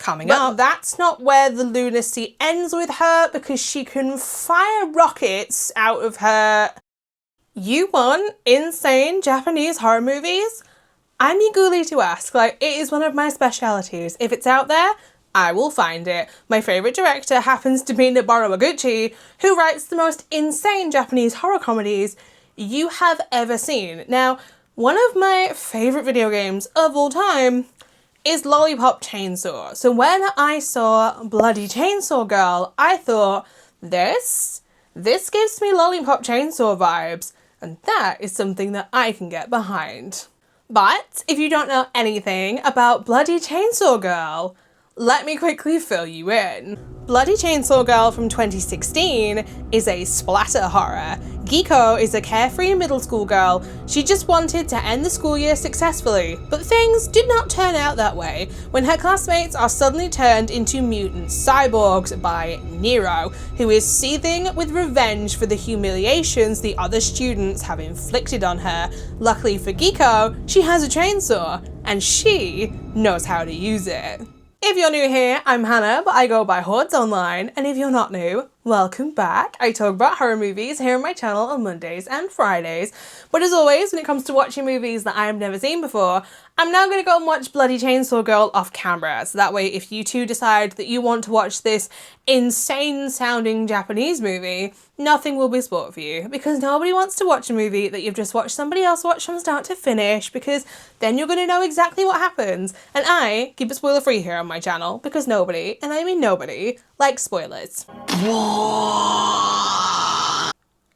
coming up. But that's not where the lunacy ends with her, because she can fire rockets out of her. You want insane Japanese horror movies? I'm eagerly to ask. Like, it is one of my specialities. If it's out there, I will find it. My favourite director happens to be Noboru Oguchi, who writes the most insane Japanese horror comedies you have ever seen. Now, one of my favourite video games of all time is Lollipop Chainsaw. So when I saw Bloody Chainsaw Girl, I thought, this gives me Lollipop Chainsaw vibes, and that is something that I can get behind. But if you don't know anything about Bloody Chainsaw Girl, let me quickly fill you in. Bloody Chainsaw Girl from 2016 is a splatter horror. Giko is a carefree middle school girl. She just wanted to end the school year successfully, but things did not turn out that way when her classmates are suddenly turned into mutant cyborgs by Nero, who is seething with revenge for the humiliations the other students have inflicted on her. Luckily for Giko, she has a chainsaw, and she knows how to use it. If you're new here, I'm Hannah, but I go by Hordes Online, and if you're not new, welcome back. I talk about horror movies here on my channel on Mondays and Fridays, but as always, when it comes to watching movies that I have never seen before, I'm now going to go and watch Bloody Chainsaw Girl off camera, so that way if you two decide that you want to watch this insane sounding Japanese movie, nothing will be spoiled for you, because nobody wants to watch a movie that you've just watched somebody else watch from start to finish, because then you're going to know exactly what happens, and I keep it spoiler free here on my channel, because nobody, and I mean nobody, likes spoilers.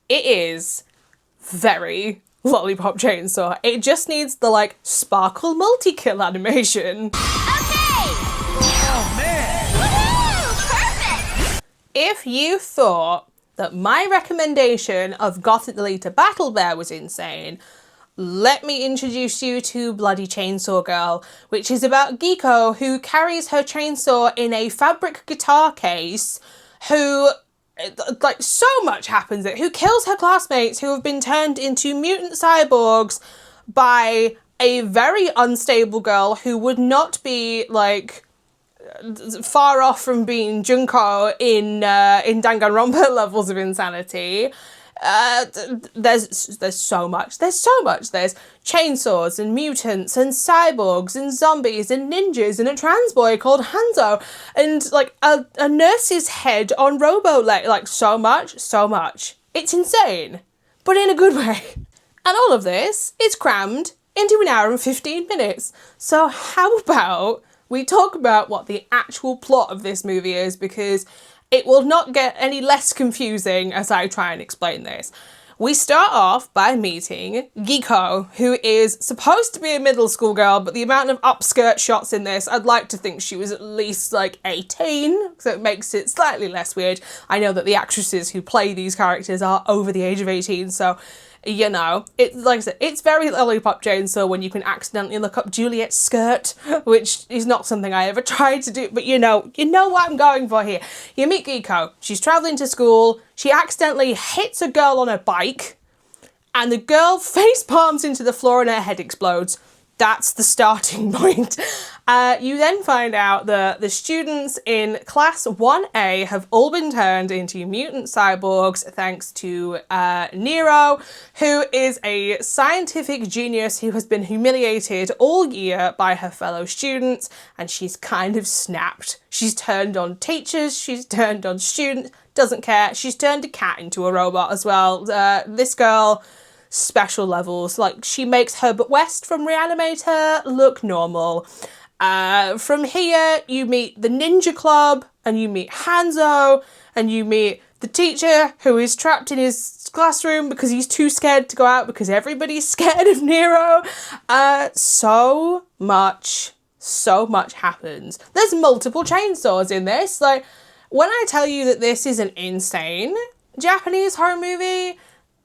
It is very Lollipop Chainsaw. It just needs the like sparkle multi-kill animation. Okay! Oh man! Woohoo! Perfect! If you thought that my recommendation of Gothic Lolita Battle Bear was insane, let me introduce you to Bloody Chainsaw Girl, which is about Giko, who carries her chainsaw in a fabric guitar case, who, like, so much happens, who kills her classmates who have been turned into mutant cyborgs by a very unstable girl who would not be, like, far off from being Junko in Danganronpa levels of insanity. There's so much. There's chainsaws and mutants and cyborgs and zombies and ninjas and a trans boy called Hanzo and like a nurse's head on robo-leg. Like so much. It's insane, but in a good way. And all of this is crammed into an hour and 15 minutes. So how about we talk about what the actual plot of this movie is, because it will not get any less confusing as I try and explain this. We start off by meeting Giko, who is supposed to be a middle school girl, but the amount of upskirt shots in this, I'd like to think she was at least like 18, so it makes it slightly less weird. I know that the actresses who play these characters are over the age of 18, so you know, it's like I said, it's very Lollipop Chainsaw when you can accidentally look up Juliet's skirt, which is not something I ever tried to do, but you know what I'm going for here. You meet Giko, she's travelling to school, she accidentally hits a girl on a bike, and the girl face palms into the floor and her head explodes. That's the starting point. You then find out that the students in Class 1A have all been turned into mutant cyborgs thanks to Nero, who is a scientific genius who has been humiliated all year by her fellow students, and she's kind of snapped. She's turned on teachers, she's turned on students, doesn't care. She's turned a cat into a robot as well. This girl, special levels. Like, she makes Herbert West from Reanimator look normal. From here, you meet the Ninja Club, and you meet Hanzo, and you meet the teacher who is trapped in his classroom because he's too scared to go out because everybody's scared of Nero. So much happens. There's multiple chainsaws in this. Like, when I tell you that this is an insane Japanese horror movie,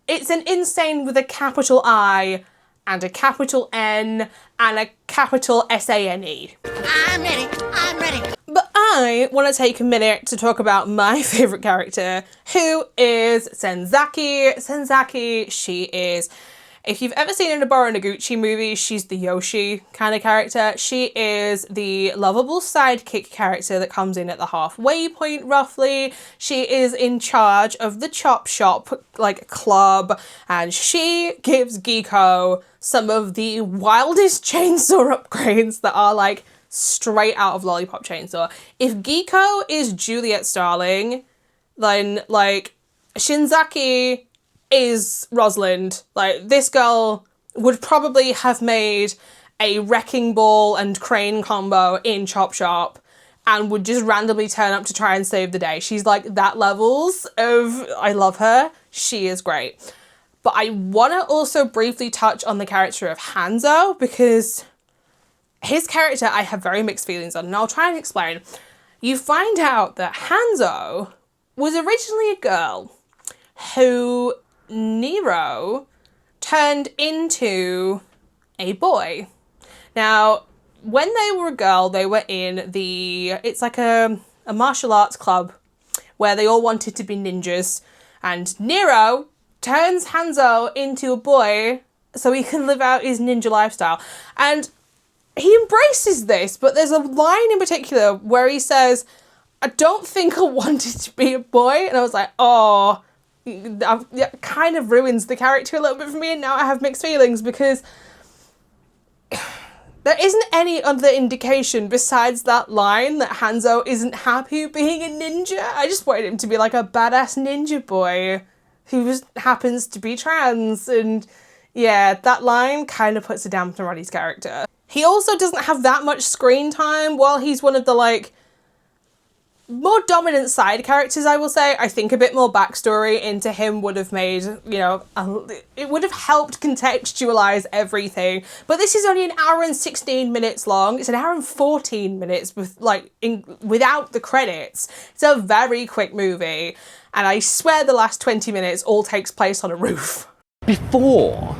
it's an insane with a capital I and a capital N and a capital SANE. I'm ready. But I want to take a minute to talk about my favourite character, who is Senzaki. Senzaki, she is If you've ever seen an Oboro Noguchi movie, she's the Yoshi kind of character. She is the lovable sidekick character that comes in at the halfway point, roughly. She is in charge of the Chop Shop, like, club, and she gives Geeko some of the wildest chainsaw upgrades that are, like, straight out of Lollipop Chainsaw. If Geeko is Juliet Starling, then, like, Shinzaki is Rosalind. Like, this girl would probably have made a wrecking ball and crane combo in Chop Shop and would just randomly turn up to try and save the day. She's like that levels of, I love her. She is great. But I want to also briefly touch on the character of Hanzo, because his character I have very mixed feelings on, and I'll try and explain. You find out that Hanzo was originally a girl who Nero turned into a boy. Now, when they were a girl, they were in it's like a martial arts club where they all wanted to be ninjas, and Nero turns Hanzo into a boy so he can live out his ninja lifestyle. And he embraces this, but there's a line in particular where he says, "I don't think I wanted to be a boy," and I was like, oh, that kind of ruins the character a little bit for me, and now I have mixed feelings, because there isn't any other indication besides that line that Hanzo isn't happy being a ninja. I just wanted him to be like a badass ninja boy who just happens to be trans, and yeah, that line kind of puts a dampener on his character. He also doesn't have that much screen time. While he's one of the, like, more dominant side characters, I will say, I think a bit more backstory into him would have made, you know, it would have helped contextualize everything. But this is only an hour and 16 minutes long. It's an hour and 14 minutes with, like, without the credits. It's a very quick movie. And I swear the last 20 minutes all takes place on a roof. Before,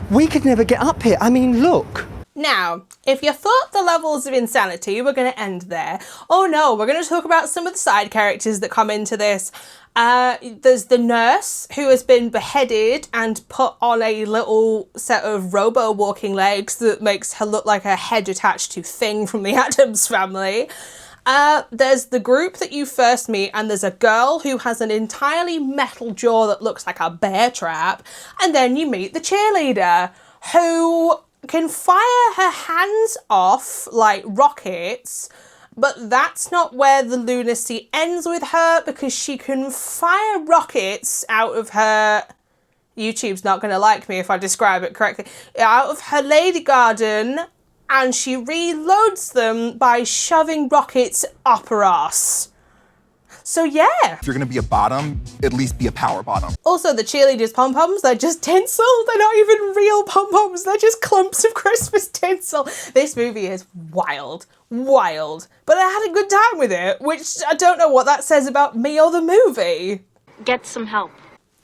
we could never get up here. I mean, look. Now, if you thought the levels of insanity were going to end there, oh no, we're going to talk about some of the side characters that come into this. There's the nurse who has been beheaded and put on a little set of robo-walking legs that makes her look like a head attached to Thing from the Addams Family. There's the group that you first meet, and there's a girl who has an entirely metal jaw that looks like a bear trap. And then you meet the cheerleader, who can fire her hands off like rockets, but that's not where the lunacy ends with her, because she can fire rockets out of her... YouTube's not going to like me if I describe it correctly. Out of her lady garden, and she reloads them by shoving rockets up her ass. So yeah. If you're gonna be a bottom, at least be a power bottom. Also, the cheerleaders' pom-poms, they're just tinsel. They're not even real pom-poms. They're just clumps of Christmas tinsel. This movie is wild. Wild. But I had a good time with it, which I don't know what that says about me or the movie. Get some help.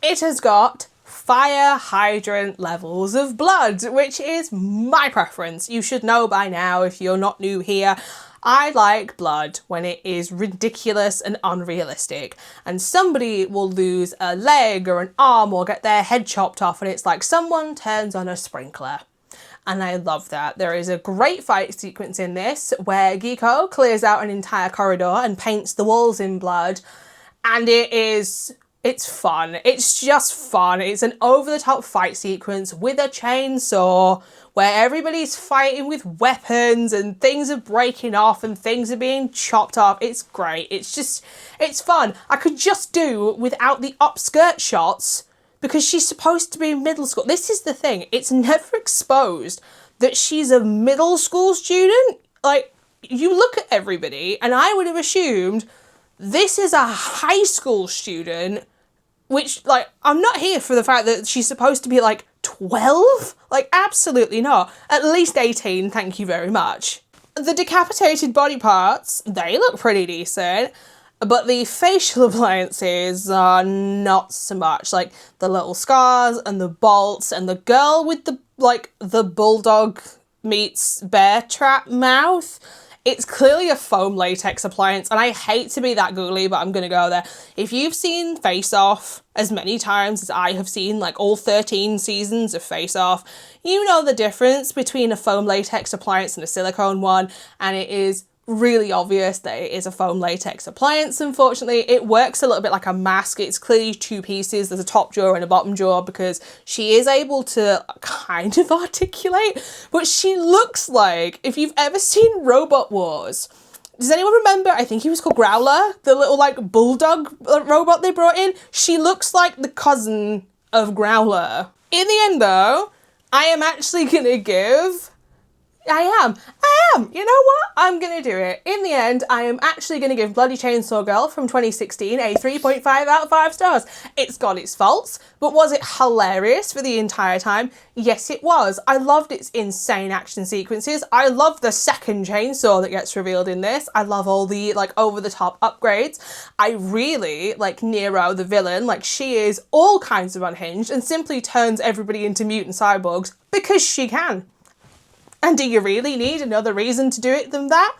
It has got fire hydrant levels of blood, which is my preference. You should know by now if you're not new here. I like blood when it is ridiculous and unrealistic, and somebody will lose a leg or an arm or get their head chopped off, and it's like someone turns on a sprinkler. And I love that. There is a great fight sequence in this where Geeko clears out an entire corridor and paints the walls in blood, and it's fun. It's just fun. It's an over-the-top fight sequence with a chainsaw where everybody's fighting with weapons and things are breaking off and things are being chopped off. It's great. It's fun. I could just do without the upskirt shots because she's supposed to be in middle school. This is the thing. It's never exposed that she's a middle school student. Like, you look at everybody and I would have assumed this is a high school student, which, like, I'm not here for the fact that she's supposed to be, like, 12? Like, absolutely not. At least 18, thank you very much. The decapitated body parts, they look pretty decent, but the facial appliances are not so much. Like, the little scars and the bolts and the girl with the, like, the bulldog meets bear trap mouth. It's clearly a foam latex appliance, and I hate to be that googly, but I'm gonna go there. If you've seen Face Off as many times as I have seen, like all 13 seasons of Face Off, you know the difference between a foam latex appliance and a silicone one, and it is really obvious that it is a foam latex appliance. Unfortunately, it works a little bit like a mask. It's clearly two pieces. There's a top jaw and a bottom jaw because she is able to kind of articulate, but she looks like, if you've ever seen Robot Wars, does anyone remember, I think he was called Growler, the little like bulldog robot they brought in? She looks like the cousin of Growler. In the end though, I am actually gonna give I am. You know what? I'm gonna do it. In the end, I am actually gonna give Bloody Chainsaw Girl from 2016 a 3.5 out of 5 stars. It's got its faults, but was it hilarious for the entire time? Yes, it was. I loved its insane action sequences. I love the second chainsaw that gets revealed in this. I love all the like over-the-top upgrades. I really like Nero, the villain. Like, she is all kinds of unhinged and simply turns everybody into mutant cyborgs because she can. And do you really need another reason to do it than that?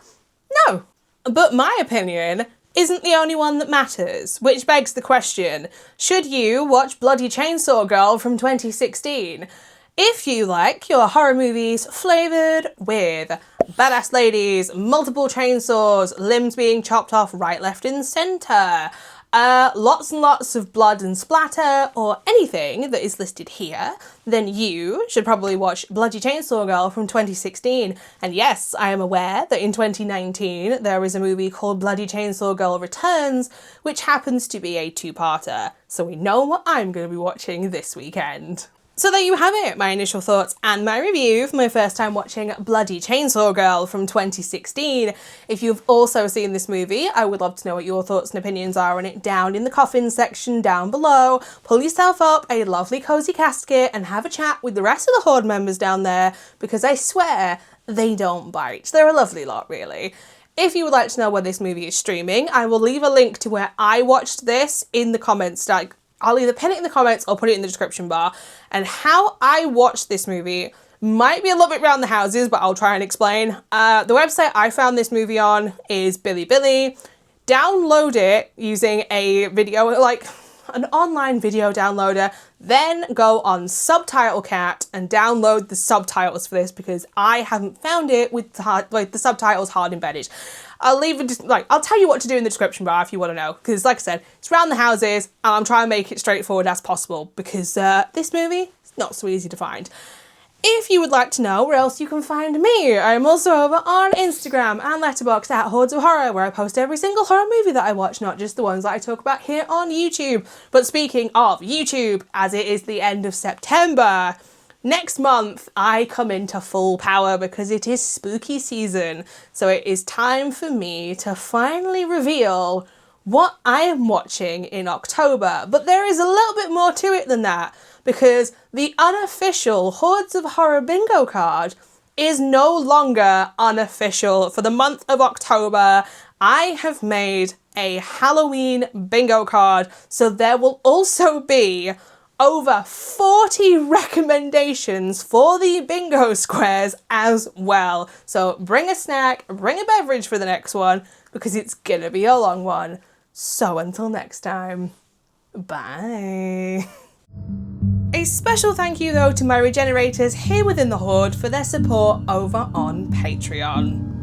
No. But my opinion isn't the only one that matters, which begs the question, should you watch Bloody Chainsaw Girl from 2016? If you like your horror movies flavoured with badass ladies, multiple chainsaws, limbs being chopped off right, left and centre, lots and lots of blood and splatter, or anything that is listed here, then you should probably watch Bloody Chainsaw Girl from 2016. And yes, I am aware that in 2019 there is a movie called Bloody Chainsaw Girl Returns, which happens to be a two-parter. So we know what I'm going to be watching this weekend. So there you have it, my initial thoughts and my review for my first time watching Bloody Chainsaw Girl from 2016. If you've also seen this movie, I would love to know what your thoughts and opinions are on it down in the coffin section down below. Pull yourself up a lovely cozy casket and have a chat with the rest of the Horde members down there, because I swear they don't bite. They're a lovely lot, really. If you would like to know where this movie is streaming, I will leave a link to where I watched this in the comments. Like, I'll either pin it in the comments or put it in the description bar. And how I watched this movie might be a little bit round the houses, but I'll try and explain. The website I found this movie on is Bilibili. Download it using a video, like an online video downloader, then go on Subtitle Cat and download the subtitles for this, because I haven't found it with the subtitles hard embedded. I'll leave it, I'll tell you what to do in the description bar if you want to know, because like I said, it's round the houses and I'm trying to make it straightforward as possible, because this movie is not so easy to find. If you would like to know where else you can find me, I'm also over on Instagram and Letterboxd at HordesOfHorror, where I post every single horror movie that I watch, not just the ones that I talk about here on YouTube. But speaking of YouTube, as it is the end of September, next month I come into full power because it is spooky season. So it is time for me to finally reveal what I am watching in October. But there is a little bit more to it than that, because the unofficial Hordes of Horror bingo card is no longer unofficial for the month of October. I have made a Halloween bingo card, so there will also be over 40 recommendations for the bingo squares as well. So bring a snack, bring a beverage for the next one, because it's gonna be a long one. So until next time, bye. A special thank you though to my regenerators here within the Horde for their support over on Patreon.